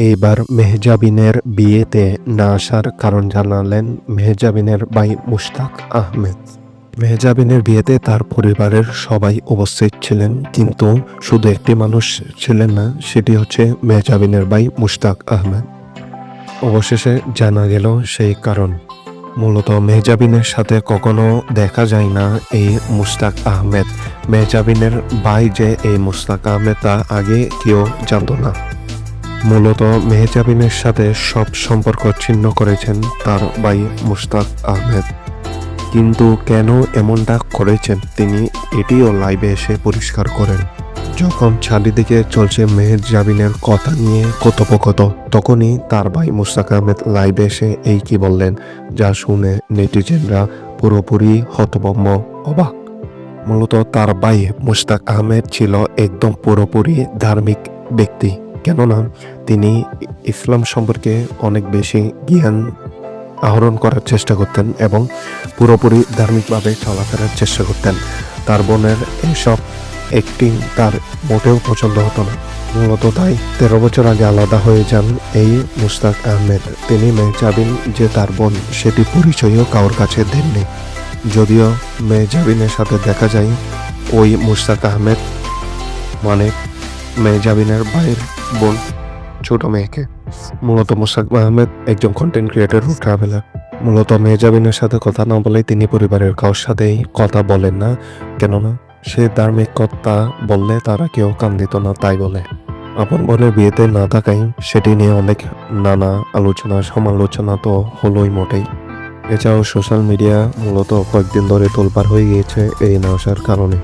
এইবার মেহজাবিনের বিয়েতে না আসার কারণ জানালেন মেহজাবিনের ভাই মুশতাক আহমেদ। মেহজাবিনের বিয়েতে তার পরিবারের সবাই উপস্থিত ছিলেন, কিন্তু শুধু একটি মানুষ ছিলেন না, সেটি হচ্ছে মেহজাবিনের ভাই মুশতাক আহমেদ। অবশেষে জানা গেল সেই কারণ। মূলত মেহজাবিনের সাথে কখনো দেখা যায় না এই মুশতাক আহমেদ। মেহজাবিনের ভাই যে এই মুশতাক আহমেদ তা আগে কেউ জানত না। মূলত মেহজাবিনের সাথে সব সম্পর্ক ছিন্ন করেছেন তার ভাই মুশতাক আহমেদ। কিন্তু কেন এমনটা করেছেন তিনি এটিও লাইভে এসে পরিষ্কার করেন। যখন চারিদিকে চলছে মেহজাবিনের কথা নিয়ে কথোপকথন, তখনই তার ভাই মুশতাক আহমেদ লাইভে এসে এই কি বললেন, যা শুনে নেটিজেনরা পুরোপুরি হতভম্ব, অবাক। মূলত তার ভাই মুশতাক আহমেদ ছিল একদম পুরোপুরি ধার্মিক ব্যক্তি, কেননা তিনি ইসলাম সম্পর্কে অনেক বেশি জ্ঞান আহরণ করার চেষ্টা করতেন এবং পুরোপুরি ধার্মিকভাবে চলাফেরার চেষ্টা করতেন। তার বোনের এসব অ্যাক্টিং তার মোটেও পছন্দ হতো না। মূলত তাই 13 বছর আগে আলাদা হয়ে যান এই মুশতাক আহমেদ। তিনি মেহজাবিন যে তার বোন সেটি পরিচয়ও কারোর কাছে দেননি। যদিও মেহজাবিনের সাথে দেখা যায় ওই মুশতাক আহমেদ মানে মেহজাবিনের ভাইয়ের বোন, ছোট মেয়েকে। মূলত মুশতাক আহমেদ একজন কন্টেন্ট ক্রিয়েটর ও ট্রাভেলার। মূলত মেহজাবিনের সাথে কথা না বলে তিনি পরিবারের কারোর সাথেই কথা বলেন না, কেননা সে ধার্মিক কথা বললে তারা কেউ কান দিত না, তাই বলে। আপন বোনের বিয়েতে না থাকায় সেটি নিয়ে অনেক নানা আলোচনা সমালোচনা তো হলোই মোটেই। এছাড়াও সোশ্যাল মিডিয়া মূলত কয়েকদিন ধরে তোলপাড় হয়ে গিয়েছে এই না আসার কারণে।